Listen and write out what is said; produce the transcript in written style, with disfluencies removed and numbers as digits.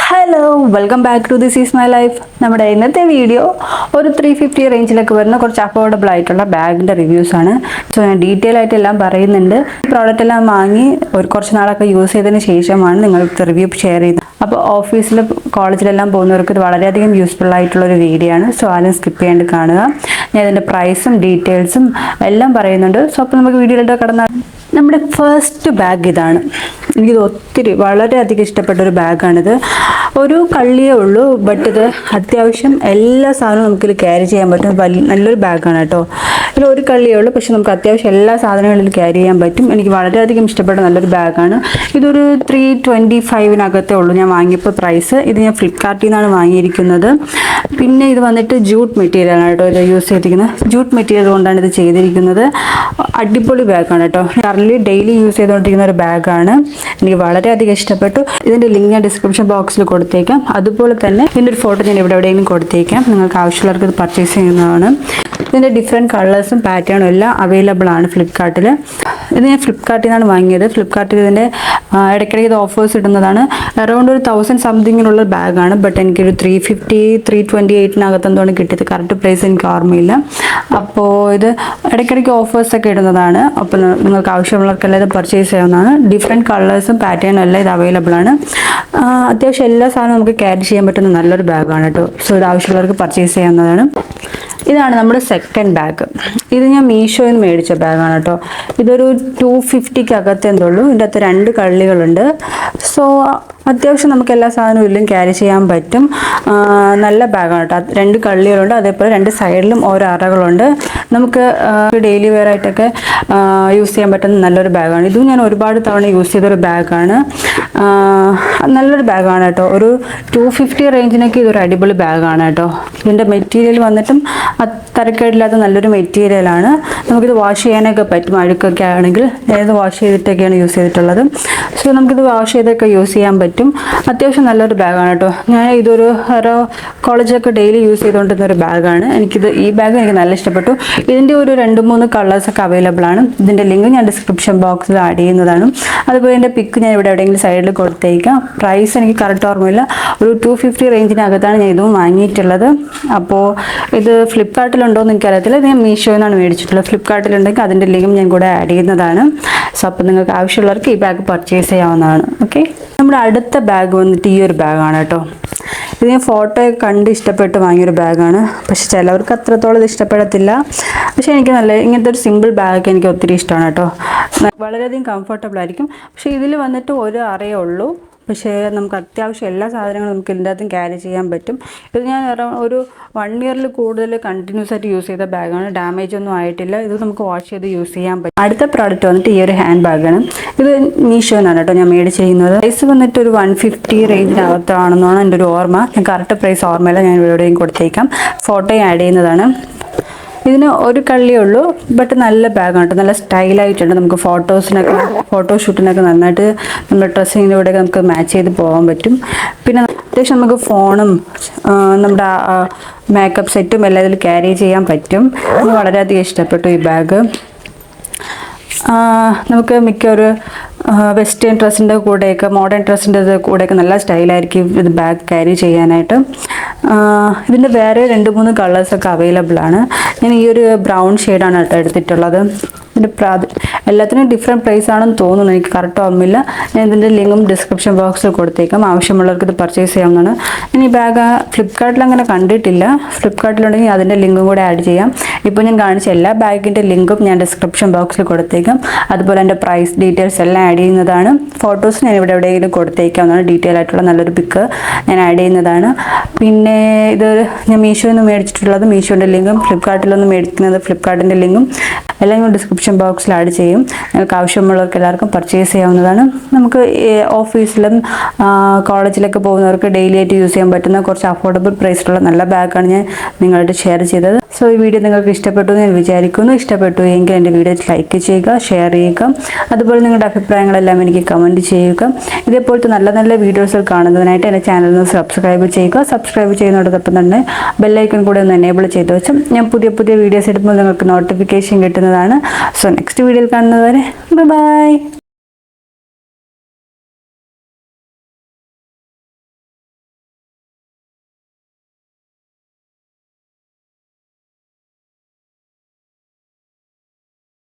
Hello welcome back to this is my life. നമ്മുടെ ഇന്നത്തെ video ഒരു 350 റേഞ്ചിലൊക്കെ വരുന്ന കുറച്ച് അഫോർഡബിൾ ആയിട്ടുള്ള ബാഗിൻ്റെ റിവ്യൂസാണ്. സോ ഞാൻ ഡീറ്റെയിൽ ആയിട്ട് എല്ലാം പറയുന്നുണ്ട്. ഈ പ്രോഡക്റ്റ് എല്ലാം വാങ്ങി കുറച്ച് നാളൊക്കെ യൂസ് ചെയ്തതിന് ശേഷമാണ് നിങ്ങൾക്ക് റിവ്യൂ ഷെയർ ചെയ്തത്. അപ്പോൾ ഓഫീസിൽ കോളേജിലെല്ലാം പോകുന്നവർക്ക് ഇത് വളരെയധികം യൂസ്ഫുൾ ആയിട്ടുള്ളൊരു വീഡിയോ ആണ്. സോ ആരും സ്കിപ്പ് ചെയ്യാണ്ട് കാണുക. ഞാൻ ഇതിൻ്റെ പ്രൈസും ഡീറ്റെയിൽസും എല്ലാം പറയുന്നുണ്ട്. സോ അപ്പോൾ നമുക്ക് വീഡിയോയിലോട്ട് കടന്നാൽ നമ്മുടെ ഫസ്റ്റ് ബാഗ് ഇതാണ്. എനിക്കിത് വളരെയധികം ഇഷ്ടപ്പെട്ടൊരു ബാഗാണിത്. ഒരു കള്ളിയേ ഉള്ളൂ, ബട്ട് ഇത് അത്യാവശ്യം എല്ലാ സാധനവും നമുക്കിത് ക്യാരി ചെയ്യാൻ പറ്റും. നല്ലൊരു ബാഗാണ് കേട്ടോ. ഇതിൽ ഒരു കള്ളിയേ ഉള്ളൂ, പക്ഷെ നമുക്ക് അത്യാവശ്യം എല്ലാ സാധനങ്ങളിലും ക്യാരി ചെയ്യാൻ പറ്റും. എനിക്ക് വളരെയധികം ഇഷ്ടപ്പെട്ട നല്ലൊരു ബാഗാണ്. ഇതൊരു 325 ഉള്ളൂ ഞാൻ വാങ്ങിയപ്പോൾ പ്രൈസ്. ഇത് ഞാൻ ഫ്ലിപ്കാർട്ടിൽ നിന്നാണ് വാങ്ങിയിരിക്കുന്നത്. പിന്നെ ഇത് വന്നിട്ട് ജൂട്ട് മെറ്റീരിയലാണ് കേട്ടോ ഇത് യൂസ് ചെയ്തിരിക്കുന്നത്. ജൂട്ട് മെറ്റീരിയൽ കൊണ്ടാണ് ഇത് ചെയ്തിരിക്കുന്നത്. അടിപൊളി ബാഗാണ് കേട്ടോ. കറൻറ്റ്ലി ഡെയിലി യൂസ് ചെയ്തുകൊണ്ടിരിക്കുന്ന ഒരു ബാഗാണ്. എനിക്ക് വളരെയധികം ഇഷ്ടപ്പെട്ടു. ഇതിൻ്റെ ലിങ്ക് ഞാൻ ഡിസ്ക്രിപ്ഷൻ ബോക്സിൽ കൊടുത്തേക്കാം. അതുപോലെ തന്നെ ഇതിൻ്റെ ഒരു ഫോട്ടോ ഞാൻ എവിടെയെങ്കിലും കൊടുത്തേക്കാം. നിങ്ങൾക്ക് ആവശ്യമുള്ളവർക്ക് ഇത് പർച്ചേസ് ചെയ്യുന്നതാണ്. ഇതിൻ്റെ ഡിഫറെൻറ്റ് കളേഴ്സും പാറ്റേണും എല്ലാം അവൈലബിൾ ആണ് ഫ്ലിപ്കാർട്ടിൽ. ഇത് ഞാൻ ഫ്ലിപ്കാർട്ടിൽ നിന്നാണ് വാങ്ങിയത്. ഫ്ലിപ്കാർട്ടിൽ ഇതിൻ്റെ ഇടയ്ക്കിടയ്ക്ക് ഇത് ഓഫേഴ്സ് ഇടുന്നതാണ്. അറൗണ്ട് ഒരു 1000 സംതിങ്ങിനുള്ള ബാഗാണ്. ബട്ട് എനിക്കൊരു 328 എന്താണ് കിട്ടിയത്. കറക്റ്റ് പ്രൈസ് എനിക്ക് ഓർമ്മയില്ല. അപ്പോൾ ഇത് ഇടയ്ക്കിടയ്ക്ക് ഓഫേഴ്സൊക്കെ ഇടുന്നതാണ്. അപ്പോൾ നിങ്ങൾക്ക് ആവശ്യമുള്ളവർക്കെല്ലാം ഇത് പർച്ചേസ് ചെയ്യാവുന്നതാണ്. ഡിഫറെൻറ്റ് കളേഴ്സും പാറ്റേണും എല്ലാം ഇത് അവൈലബിൾ ആണ്. അത്യാവശ്യം എല്ലാ സാധനവും നമുക്ക് ക്യാരി ചെയ്യാൻ പറ്റുന്ന നല്ലൊരു ബാഗാണ് കേട്ടോ. സോ ഇത് ആവശ്യമുള്ളവർക്ക് പർച്ചേസ് ചെയ്യാവുന്നതാണ്. ഇതാണ് നമ്മുടെ സെക്കൻഡ് ബാഗ്. ഇത് ഞാൻ മീഷോയിൽ നിന്ന് മേടിച്ച ബാഗാണ് കേട്ടോ. ഇതൊരു 250 എന്തോളൂ. ഇതിൻ്റെ അകത്ത് 2 കള്ളികളുണ്ട്. സോ അത്യാവശ്യം നമുക്ക് എല്ലാ സാധനവും ഇല്ലും ക്യാരി ചെയ്യാൻ പറ്റും. നല്ല ബാഗാണ് കേട്ടോ. 2 കള്ളികളുണ്ട്. അതേപോലെ 2 സൈഡിലും ഓരോ അറകളുണ്ട്. നമുക്ക് ഡെയിലി വെയർ ആയിട്ടൊക്കെ യൂസ് ചെയ്യാൻ പറ്റുന്ന നല്ലൊരു ബാഗാണ്. ഇതും ഞാൻ ഒരുപാട് തവണ യൂസ് ചെയ്തൊരു ബാഗാണ്. നല്ലൊരു ബാഗാണ് കേട്ടോ. ഒരു 250 റേഞ്ചിനൊക്കെ ഇതൊരു അടിപൊളി ബാഗാണ് കേട്ടോ. ഇതിൻ്റെ മെറ്റീരിയൽ വന്നിട്ടും തരക്കേടില്ലാത്ത നല്ലൊരു മെറ്റീരിയലാണ്. നമുക്കിത് വാഷ് ചെയ്യാനൊക്കെ പറ്റും. അഴുക്കൊക്കെ ആണെങ്കിൽ ഞാനിത് വാഷ് ചെയ്തിട്ടൊക്കെയാണ് യൂസ് ചെയ്തിട്ടുള്ളത്. സോ നമുക്കിത് വാഷ് ചെയ്തൊക്കെ യൂസ് ചെയ്യാൻ പറ്റും. അത്യാവശ്യം നല്ലൊരു ബാഗാണ് കേട്ടോ. ഞാൻ ഇതൊരു കോളേജൊക്കെ ഡെയിലി യൂസ് ചെയ്തുകൊണ്ടിരുന്ന ഒരു ബാഗാണ്. ഈ ബാഗ് എനിക്ക് നല്ല ഇഷ്ടപ്പെട്ടു. ഇതിൻ്റെ ഒരു 2-3 കളേഴ്സൊക്കെ അവൈലബിൾ ആണ്. ഇതിൻ്റെ ലിങ്ക് ഞാൻ ഡിസ്ക്രിപ്ഷൻ ബോക്സിൽ ആഡ് ചെയ്യുന്നതാണ്. അതുപോലെ ഇതിൻ്റെ പിക്ക് ഞാൻ എവിടെയെങ്കിലും സൈഡിൽ കൊടുത്തേക്കാം. പ്രൈസ് എനിക്ക് കറക്റ്റ് ഓർമ്മയില്ല. ഒരു 250 റേഞ്ചിനകത്താണ് ഞാൻ ഇതും വാങ്ങിയിട്ടുള്ളത്. അപ്പോൾ ഇത് ഫ്ലിപ്കാർട്ടിലുണ്ടോ എന്ന് എനിക്കറിയത്തില്ല. ഇത് ഞാൻ മീഷോയിൽ നിന്നാണ് മേടിച്ചിട്ടുള്ളത്. ഫ്ലിപ്കാർട്ടിലുണ്ടെങ്കിൽ അതിൻ്റെ ലിങ്കും ഞാൻ കൂടെ ആഡ് ചെയ്യുന്നതാണ്. സോ അപ്പോൾ നിങ്ങൾക്ക് ആവശ്യമുള്ളവർക്ക് ഈ ബാഗ് പർച്ചേസ് ചെയ്യാവുന്നതാണ്. ഓക്കെ, നമ്മുടെ അടുത്ത ബാഗ് വന്നിട്ട് ഈ ഒരു ബാഗാണ് കേട്ടോ. ഇത് ഞാൻ ഫോട്ടോയൊക്കെ കണ്ട് ഇഷ്ടപ്പെട്ട് വാങ്ങിയൊരു ബാഗാണ്. പക്ഷെ ചിലവർക്ക് അത്രത്തോളം ഇത് ഇഷ്ടപ്പെടത്തില്ല. പക്ഷേ എനിക്ക് ഇങ്ങനത്തെ ഒരു സിമ്പിൾ ബാഗ് എനിക്ക് ഒത്തിരി ഇഷ്ടമാണ് കേട്ടോ. വളരെയധികം കംഫർട്ടബിൾ ആയിരിക്കും. പക്ഷേ ഇതിൽ വന്നിട്ട് ഒരു അറയേ ഉള്ളൂ. പക്ഷേ നമുക്ക് അത്യാവശ്യം എല്ലാ സാധനങ്ങളും നമുക്ക് ഇതിൻ്റെ അകത്തും ക്യാരി ചെയ്യാൻ പറ്റും. ഇത് ഞാൻ ഒരു 1 ഇയറിൽ കൂടുതൽ കണ്ടിന്യൂസ് ആയിട്ട് യൂസ് ചെയ്ത ബാഗാണ്. ഡാമേജ് ഒന്നും ആയിട്ടില്ല. ഇത് നമുക്ക് വാഷ് ചെയ്ത് യൂസ് ചെയ്യാൻ പറ്റും. അടുത്ത പ്രോഡക്റ്റ് വന്നിട്ട് ഈ ഒരു ഹാൻഡ് ബാഗാണ്. ഇത് മീഷോന്നാണ് കേട്ടോ ഞാൻ മേടിച്ചിരിക്കുന്നത്. പ്രൈസ് വന്നിട്ട് ഒരു 150 റേഞ്ചിനകത്താണെന്നാണ് എൻ്റെ ഒരു ഓർമ്മ. ഞാൻ കറക്റ്റ് പ്രൈസ് ഓർമ്മയില്ല. ഞാൻ ഇവിടെയും കൊടുത്തേക്കാം. ഫോട്ടോ ആഡ് ചെയ്യുന്നതാണ്. ഇതിന് ഒരു കള്ളിയേ ഉള്ളൂ, ബട്ട് നല്ല ബാഗാണ് കേട്ടോ. നല്ല സ്റ്റൈലായിട്ടുണ്ട്. നമുക്ക് ഫോട്ടോഷൂട്ടിനൊക്കെ നന്നായിട്ട് നമ്മുടെ ഡ്രസ്സിങ്ങിൻ്റെ കൂടെയൊക്കെ നമുക്ക് മാച്ച് ചെയ്ത് പോകാൻ പറ്റും. പിന്നെ അത്യാവശ്യം നമുക്ക് ഫോണും നമ്മുടെ മേക്കപ്പ് സെറ്റും എല്ലാം ഇതിൽ ക്യാരി ചെയ്യാൻ പറ്റും. എനിക്ക് വളരെയധികം ഇഷ്ടപ്പെട്ടു ഈ ബാഗ്. നമുക്ക് മിക്കൊരു വെസ്റ്റേൺ ഡ്രസ്സിൻ്റെ കൂടെയൊക്കെ മോഡേൺ ഡ്രസ്സിൻ്റെ കൂടെയൊക്കെ നല്ല സ്റ്റൈലായിരിക്കും ഇത് ബാഗ് ക്യാരി ചെയ്യാനായിട്ട്. ഇതിൻ്റെ വേറെ 2-3 കളേഴ്സൊക്കെ അവൈലബിൾ ആണ്. ഞാൻ ഈ ഒരു ബ്രൗൺ ഷെയ്ഡാണ് കേട്ടോ എടുത്തിട്ടുള്ളത്. ഇതിൻ്റെ എല്ലാത്തിനും ഡിഫറെൻറ്റ് പ്രൈസ് ആണെന്ന് തോന്നുന്നു. എനിക്ക് കറക്റ്റ് ഓർമ്മയില്ല. ഞാൻ ഇതിൻ്റെ ലിങ്കും ഡിസ്ക്രിപ്ഷൻ ബോക്സിൽ കൊടുത്തേക്കാം. ആവശ്യമുള്ളവർക്ക് ഇത് പർച്ചേസ് ചെയ്യാവുന്നതാണ്. ഞാൻ ഈ ബാഗ് ഫ്ലിപ്കാർട്ടിൽ അങ്ങനെ കണ്ടിട്ടില്ല. ഫ്ലിപ്കാർട്ടിലുണ്ടെങ്കിൽ അതിൻ്റെ ലിങ്കും കൂടെ ആഡ് ചെയ്യാം. ഇപ്പോൾ ഞാൻ കാണിച്ച എല്ലാ ബാഗിൻ്റെ ലിങ്കും ഞാൻ ഡിസ്ക്രിപ്ഷൻ ബോക്സിൽ കൊടുത്തേക്കാം. അതുപോലെ എൻ്റെ പ്രൈസ് ഡീറ്റെയിൽസ് എല്ലാം ആഡ് ചെയ്യുന്നതാണ്. ഫോട്ടോസ് ഞാൻ എവിടെയെങ്കിലും കൊടുത്തേക്കാവുന്നതാണ്. ഡീറ്റെയിൽ ആയിട്ടുള്ള നല്ലൊരു പിക്ക് ഞാൻ ആഡ് ചെയ്യുന്നതാണ്. പിന്നെ ഇത് ഞാൻ മീഷോയിൽ നിന്ന് മേടിച്ചിട്ടുള്ളത്. മീഷോൻ്റെ ലിങ്കും ഫ്ലിപ്കാർട്ടിലൊന്നും മേടിക്കുന്നത് ഫ്ലിപ്കാർട്ടിൻ്റെ ലിങ്കും എല്ലാം ഞാൻ ഡിസ്ക്രിപ്ഷൻ ബോക്സിൽ ആഡ് ചെയ്യും. നിങ്ങൾക്ക് ആവശ്യമുള്ളവർക്ക് എല്ലാവർക്കും പർച്ചേസ് ചെയ്യാവുന്നതാണ്. നമുക്ക് ഓഫീസിലും കോളേജിലൊക്കെ പോകുന്നവർക്ക് ഡെയിലി ആയിട്ട് യൂസ് ചെയ്യാൻ പറ്റുന്ന കുറച്ച് അഫോർഡബിൾ പ്രൈസിലുള്ള നല്ല ബാഗാണ് ഞാൻ നിങ്ങളായിട്ട് ഷെയർ ചെയ്തത്. സോ ഈ വീഡിയോ നിങ്ങൾക്ക് ഇഷ്ടപ്പെട്ടു എന്ന് ഞാൻ വിചാരിക്കുന്നു. ഇഷ്ടപ്പെട്ടു എങ്കിൽ എൻ്റെ വീഡിയോ ലൈക്ക് ചെയ്യുക, ഷെയർ ചെയ്യുക. അതുപോലെ നിങ്ങളുടെ അഭിപ്രായങ്ങളെല്ലാം എനിക്ക് കമൻറ്റ് ചെയ്യുക. ഇതേപോലത്തെ നല്ല നല്ല വീഡിയോസ് കാണുന്നതിനായിട്ട് എൻ്റെ ചാനൽ സബ്സ്ക്രൈബ് ചെയ്യുക. സബ്സ്ക്രൈബ് ചെയ്യുന്നതോടൊപ്പം തന്നെ ബെല്ലൈക്കൺ കൂടെ ഒന്ന് എനേബിൾ ചെയ്ത് വെച്ചും ഞാൻ പുതിയ വീഡിയോസ് ഇടുമ്പോൾ നിങ്ങൾക്ക് നോട്ടിഫിക്കേഷൻ കിട്ടുന്നതാണ്. സോ നെക്സ്റ്റ് വീഡിയോയിൽ കാണുന്നതുവരെ ബൈ.